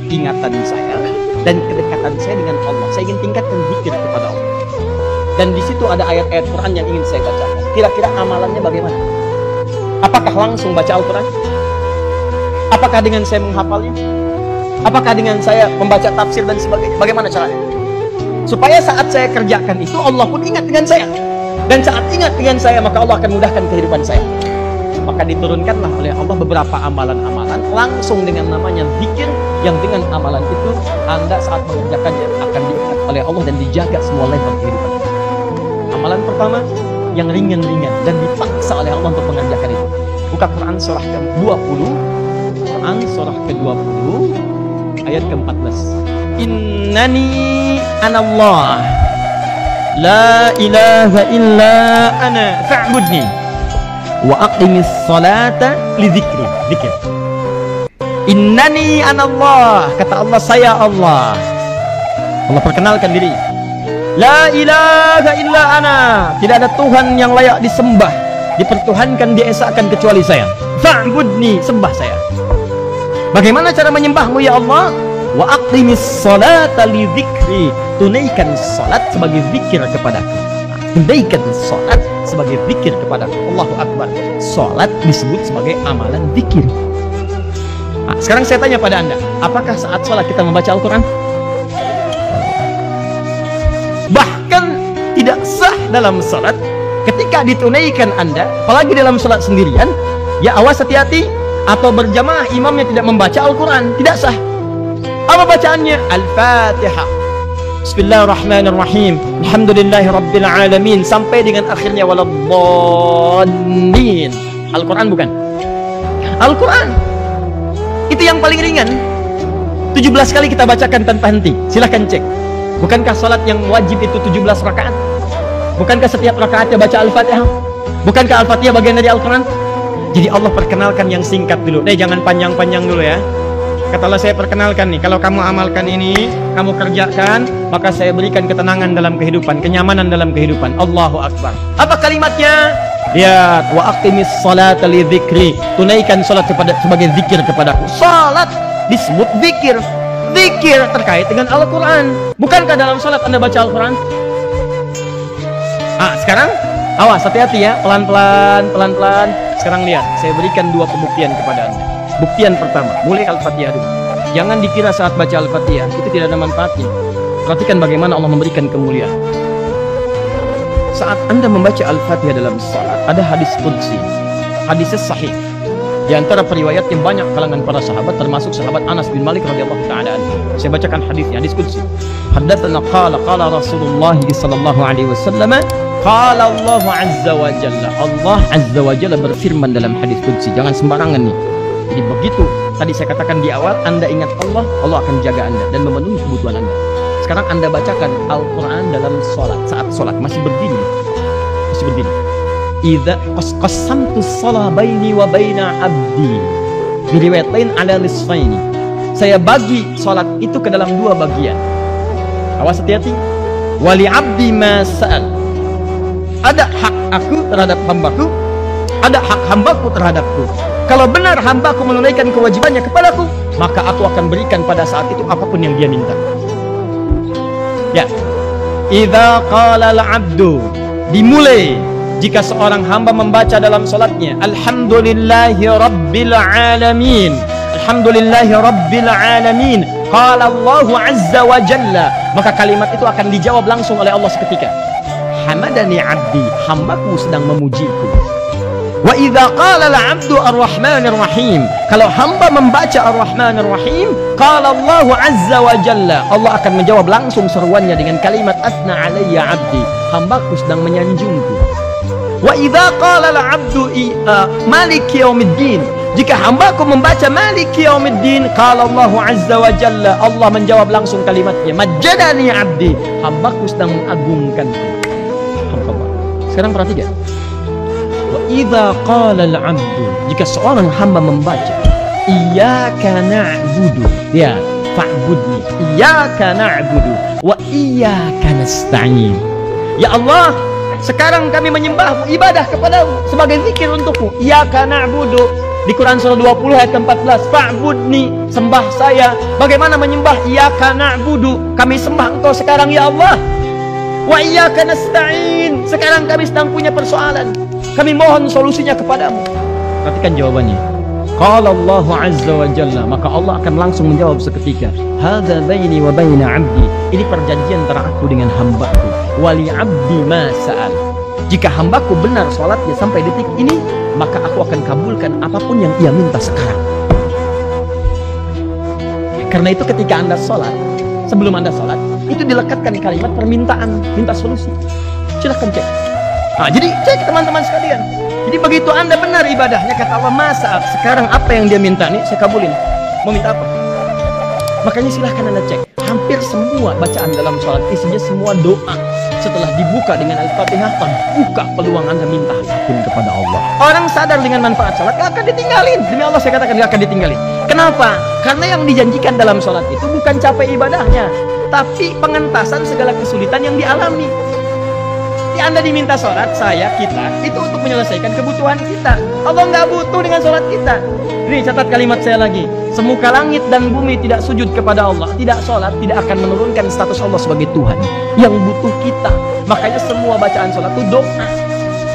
ingatan saya dan kedekatan saya dengan Allah. Saya ingin tingkatkan zikir kepada Allah. Dan di situ ada ayat-ayat Quran yang ingin saya baca. Kira-kira amalannya bagaimana? Apakah langsung baca Al-Quran? Apakah dengan saya menghafalnya? Apakah dengan saya membaca tafsir dan sebagainya? Bagaimana caranya? Supaya saat saya kerjakan itu Allah pun ingat dengan saya. Dan saat ingat dengan saya, maka Allah akan mudahkan kehidupan saya. Maka diturunkanlah oleh Allah beberapa amalan-amalan langsung dengan namanya zikir, yang dengan amalan itu Anda saat mengerjakannya akan diingat oleh Allah dan dijaga semua level kehidupan. Amalan pertama yang ringan-ringan dan dipaksa oleh Allah untuk mengerjakan itu. Buka Quran surah ke-20, Quran surah ke-20 ayat ke-14. Innani anallah la ilaha illa ana fa'budni wa aqimis salata li dzikri. Zikir. Innani anallah, kata Allah, saya Allah. Allah perkenalkan diri. La ilaha illa ana, tidak ada Tuhan yang layak disembah, dipertuhankan, diesakan kecuali saya. Fa'budni, sembah saya. Bagaimana cara menyembahmu ya Allah? Wa aqimis salata li dzikri, tunaikan salat sebagai zikir kepadaku. Tunaikan salat sebagai zikir kepadaku. Allahu Akbar. Salat disebut sebagai amalan zikir. Nah, sekarang saya tanya pada Anda, apakah saat salat kita membaca Al-Quran? Bahkan tidak sah dalam salat ketika ditunaikan Anda, apalagi dalam salat sendirian, ya awas, hati-hati, atau berjamaah imamnya tidak membaca Al-Quran, tidak sah. Apa bacaannya? Al-Fatihah, Bismillahirrahmanirrahim, Alhamdulillahi Rabbil Alamin, sampai dengan akhirnya waladhdallin. Al-Quran bukan? Al-Quran itu yang paling ringan, 17 kali kita bacakan tanpa henti. Silahkan cek. Bukankah salat yang wajib itu 17 rakaat? Bukankah setiap rakaatnya baca Al-Fatihah? Bukankah Al-Fatihah bagian dari Al-Quran? Jadi Allah perkenalkan yang singkat dulu. Jangan panjang-panjang dulu ya. Kata Allah, saya perkenalkan nih, kalau kamu amalkan ini, kamu kerjakan, maka saya berikan ketenangan dalam kehidupan, kenyamanan dalam kehidupan. Allahu Akbar. Apa kalimatnya? Lihat, wa aqimis salata li dzikri, tunaikan salat sebagai zikir kepadaku. Salat disebut zikir. Zikir terkait dengan Al-Quran. Bukankah dalam salat Anda baca Al-Quran? Sekarang awas, hati-hati ya, pelan-pelan, pelan-pelan. Sekarang lihat, saya berikan dua pembuktian kepada Anda. Buktian pertama, mulai Al-Fatihah dulu. Jangan dikira saat baca Al-Fatihah itu tidak ada manfaatnya. Perhatikan bagaimana Allah memberikan kemuliaan. Saat Anda membaca Al-Fatihah dalam salat, ada hadis qudsi, hadisnya sahih. Di antara periwayat yang banyak kalangan para sahabat, termasuk sahabat Anas bin Malik radhiyallahu ta'ala anhu. Saya bacakan hadisnya, hadis qudsi. Haddatsana qala Rasulullah sallallahu alaihi wasallam, qala Allah azza wa jalla. Allah azza wa jalla berfirman dalam hadis qudsi. Jangan sembarangan nih. Jadi begitu tadi saya katakan di awal, Anda ingat Allah, Allah akan jaga Anda dan memenuhi kebutuhan Anda. Sekarang Anda bacakan Al-Quran dalam sholat, saat sholat masih berdiri, masih berdiri. Idza qasamtu shalah baini wa baina abdi, diriwayat lain ala nisfaini. Saya bagi sholat itu ke dalam dua bagian. Awas, hati-hati. Wali abdi ma sa'al. Ada hak aku terhadap hambaku, ada hak hambaku terhadapku. Kalau benar hambaku menunaikan kewajibannya kepadaku, maka aku akan berikan pada saat itu apapun yang dia minta. Ya, idza qala al-'abdu, dimulai jika seorang hamba membaca dalam salatnya, alhamdulillahi rabbil alamin, alhamdulillahi rabbil alamin, qala Allahu azza wa jalla, maka kalimat itu akan dijawab langsung oleh Allah seketika. Hamadani 'abdi, hambaku sedang memujiku. Wa idza qala al-'abdu ar-rahmanir rahim, kalau hamba membaca ar-rahmanir rahim, qala Allahu azza wa jalla, Allah akan menjawab langsung seruannya dengan kalimat asna alayya 'abdi, hambaku sedang menyanjungku. Wa idza qala al-'abdu maliki yaumiddin, jika hambaku membaca maliki yaumiddin, qala Allahu azza wa jalla, Allah menjawab langsung kalimatnya, majjadani 'abdi, hambaku sedang mengagungkanku. Sekarang perhatikan. Wa idza qala al-'abdu, jika seorang hamba membaca iyyaka na'budu, ya fa'budni, iyyaka na'budu wa iyyaka nasta'in, ya Allah, sekarang kami menyembahmu, ibadah kepadamu sebagai zikir untukmu. Iyyaka na'budu, Di Quran surah 20 ayat ke-14, fa'budni, sembah saya. Bagaimana menyembah? Iyyaka na'budu, kami sembah engkau sekarang ya Allah. Wa iyyaka nasta'in, sekarang kami sedang punya persoalan, kami mohon solusinya kepadamu. Perhatikan jawabannya. Qala Allah azza wa jalla, maka Allah akan langsung menjawab seketika. Hadza baini wa baina 'abdi, ini perjanjian antara aku dengan hambaku. Wali 'abdi ma sa'al. Jika hambaku benar salatnya sampai detik ini, maka aku akan kabulkan apapun yang ia minta sekarang. Karena itu ketika Anda sholat, sebelum Anda sholat, itu dilekatkan kalimat permintaan, minta solusi. Silahkan cek. Nah, jadi cek teman-teman sekalian. Jadi begitu Anda benar ibadahnya, kata Allah, masa sekarang apa yang dia minta nih, saya kabulin. Mau minta apa? Makanya silahkan Anda cek. Hampir semua bacaan dalam sholat isinya semua doa. Setelah dibuka dengan Al-Fatihah, terbuka peluang Anda minta apapun kepada Allah. Orang sadar dengan manfaat sholat, gak akan ditinggalin. Demi Allah saya katakan, gak akan ditinggalin. Kenapa? Karena yang dijanjikan dalam sholat itu bukan capek ibadahnya, tapi pengentasan segala kesulitan yang dialami. Di Anda diminta sholat, saya, kita, itu untuk menyelesaikan kebutuhan kita. Allah nggak butuh dengan sholat kita. Ini catat kalimat saya lagi. Semuka langit dan bumi tidak sujud kepada Allah, tidak sholat, tidak akan menurunkan status Allah sebagai Tuhan. Yang butuh kita. Makanya semua bacaan sholat itu doa.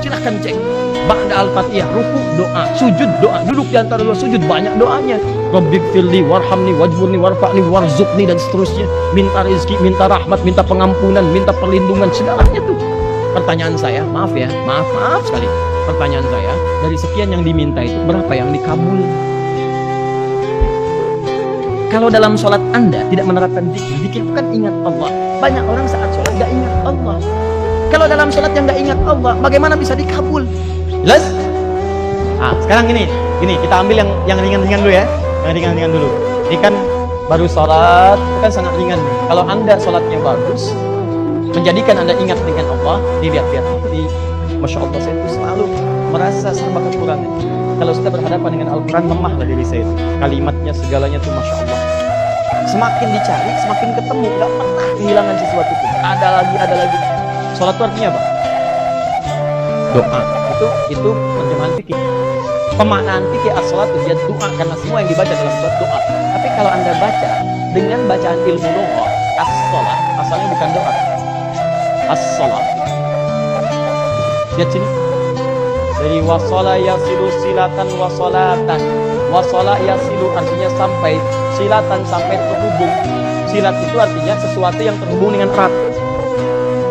Silahkan cek. Ba'da al-fatihah, ruku doa, sujud doa, duduk di antara dua sujud banyak doanya. Rabbighfirli warhamni wajburni warfa'ni warzuqni, dan seterusnya. Minta rezeki, minta rahmat, minta pengampunan, minta perlindungan, segalanya tuh. Pertanyaan saya, maaf ya, maaf sekali. Pertanyaan saya, dari sekian yang diminta itu berapa yang dikabul? Kalau dalam sholat Anda tidak menerapkan zikir, zikir itu kan ingat Allah. Banyak orang saat sholat gak ingat Allah. Kalau dalam sholat yang gak ingat Allah, bagaimana bisa dikabul? Jelas? Nah, sekarang gini, kita ambil yang ringan-ringan dulu ya. Yang ringan-ringan dulu. Ini kan baru sholat, itu kan sangat ringan. Kalau Anda sholatnya bagus, menjadikan Anda ingat dengan Allah, dilihat-lihat. Masya Allah, saya itu selalu merasa serba kekurangan. Kalau sudah berhadapan dengan Al-Quran, lemahlah diri saya itu. Kalimatnya, segalanya itu Masya Allah. Semakin dicari, semakin ketemu. Gak pernah kehilangan sesuatu itu. Ada lagi. Sholat itu artinya apa? Doa. Itu penjemahan fikih. Pemaknaan fikih as-sholat itu dia doa, karena semua yang dibaca dalam sholat doa. Tapi kalau Anda baca dengan bacaan ilmu lughah, as-sholat asalnya bukan doa. As-sholat. Lihat sini. Dari wasala yasilu silatan wasolatan. Wasala yasilu artinya sampai, silatan sampai terhubung. Silat itu artinya sesuatu yang terhubung dengan erat.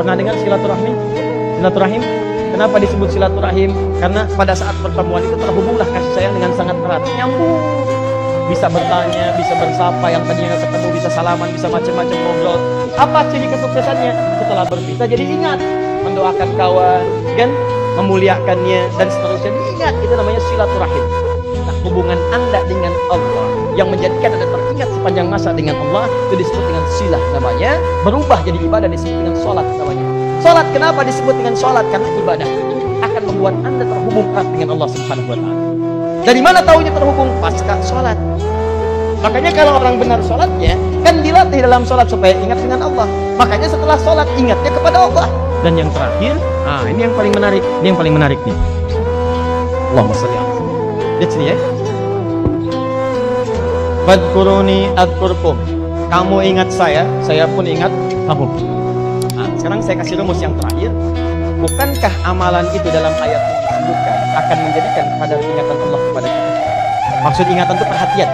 Pernah dengar silaturahmi? Silaturahim. Kenapa disebut silaturahim? Karena pada saat pertemuan itu terhubunglah kasih sayang dengan sangat erat. Nyambung. Bisa bertanya, bisa bersapa, yang tadinya nggak ketemu bisa salaman, bisa macam-macam ngobrol. Apa ciri kesuksesannya? Setelah berpisah jadi ingat, mendoakan kawan, kan? Memuliakannya dan seterusnya. Diingat, itu namanya silaturahim. Nah, hubungan Anda dengan Allah yang menjadikan Anda teringat sepanjang masa dengan Allah itu disebut dengan silah namanya. Berubah jadi ibadah disebut dengan sholat namanya. Sholat kenapa disebut dengan sholat? Karena ibadah ini akan membuat Anda terhubung erat dengan Allah Subhanahu wa Ta'ala. Dari mana tahunya terhubung? Pasca sholat. Makanya kalau orang benar sholatnya, kan dilatih dalam sholat supaya ingat dengan Allah. Makanya setelah sholat ingatnya kepada Allah. Dan yang terakhir, ini yang paling menarik. Ini yang paling menarik nih. Allahumma sholli ala Muhammad. Lihat sini ya. Fadkuruni adkurkum. Kamu ingat saya pun ingat kamu. Nah, sekarang saya kasih rumus yang terakhir. Bukankah amalan itu dalam ayat yang disebutkan akan menjadikan kadar ingatan Allah kepada kita? Maksud ingatan itu perhatian.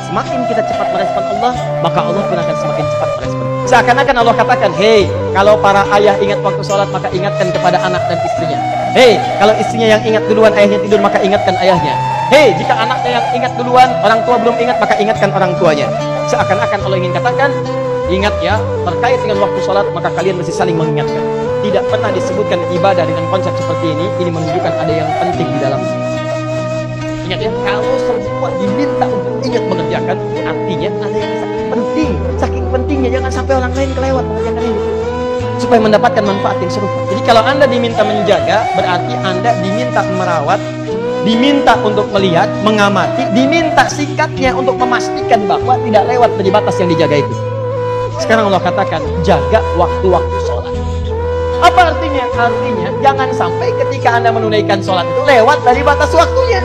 Semakin kita cepat merespon Allah, maka Allah pun akan semakin cepat merespon. Seakan-akan Allah katakan, hei, kalau para ayah ingat waktu sholat, maka ingatkan kepada anak dan istrinya. Hei, kalau istrinya yang ingat duluan, ayahnya tidur, maka ingatkan ayahnya. Hei, jika anaknya yang ingat duluan, orang tua belum ingat, maka ingatkan orang tuanya. Seakan-akan Allah ingin katakan, ingat ya, terkait dengan waktu sholat, maka kalian mesti saling mengingatkan. Tidak pernah disebutkan ibadah dengan konsep seperti ini menunjukkan ada yang penting di dalamnya. Ingat ya, kalau semua diminta untuk ingat mengerjakan, artinya ada yang saking penting. Saking pentingnya, jangan sampai orang lain kelewat mengerjakan ini, supaya mendapatkan manfaat yang serupa. Jadi kalau Anda diminta menjaga, berarti Anda diminta merawat, diminta untuk melihat, mengamati, diminta sikapnya untuk memastikan bahwa tidak lewat dari batas yang dijaga itu. Sekarang Allah katakan, jaga waktu-waktu sholat. Apa artinya? Artinya jangan sampai ketika Anda menunaikan sholat itu lewat dari batas waktunya.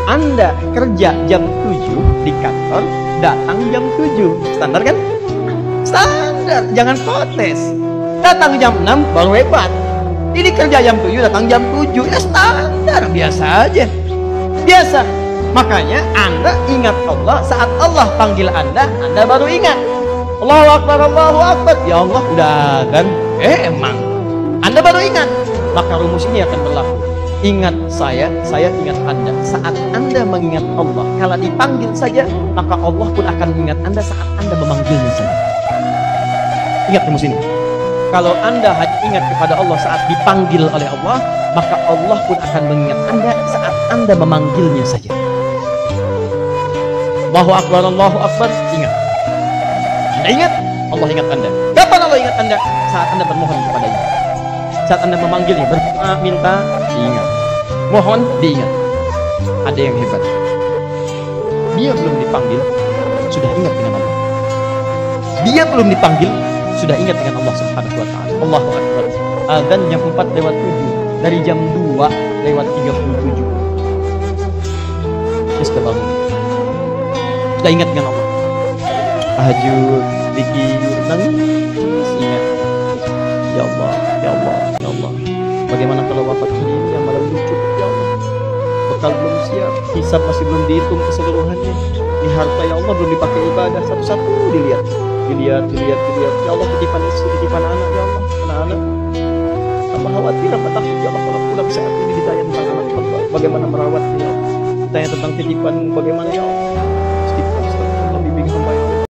Anda kerja jam 7 di kantor, datang jam 7. Standar kan? Standar, jangan protes. Datang jam 6 baru hebat. Ini kerja jam 7, datang jam 7. Ya standar, biasa aja. Biasa. Makanya Anda ingat Allah saat Allah panggil Anda baru ingat. Allahu Akbar, Allahu Akbar. Ya Allah, udah kan? Emang. Anda baru ingat. Maka rumus ini akan berlaku. Ingat saya ingat Anda. Saat Anda mengingat Allah, kalau dipanggil saja, maka Allah pun akan mengingat Anda saat Anda memanggilnya saja. Ingat rumus ini. Kalau Anda hanya ingat kepada Allah saat dipanggil oleh Allah, maka Allah pun akan mengingat Anda saat Anda memanggilnya saja. Allahu Akbar, Allahu Akbar. Ingat. Anda ingat, Allah ingat Anda. Kapan Allah ingat Anda? Saat Anda bermohon kepadanya. Saat Anda memanggilnya, minta, diingat. Mohon, diingat. Ada yang hebat. Dia belum dipanggil, sudah ingat dengan Allah. Dia belum dipanggil, sudah ingat dengan Allah Subhanahu wa ta'ala. Allahu Akbar. Azan jam 4:07. Dari jam 2:37. Dia sudah bangun. Sudah ingat dengan Allah. Tahajud, zikir, nangis, ingat. Ya Allah, ya Allah, ya Allah. Bagaimana kalau wafat ini yang malah belum cukup, ya Allah. Bekal belum siap, hisab masih belum dihitung keseluruhannya. Di harta ya Allah belum dipakai ibadah, satu-satu dilihat. Dilihat. Ya Allah, titipan istri, titipan anak, ya Allah, anak-anak. Tambah khawatir, apa takut, ya Allah, kalau pulang saat ini ditanya tentang anak Allah, bagaimana merawatnya, ya Allah. Ditanya tentang titipan, bagaimana, ya Allah.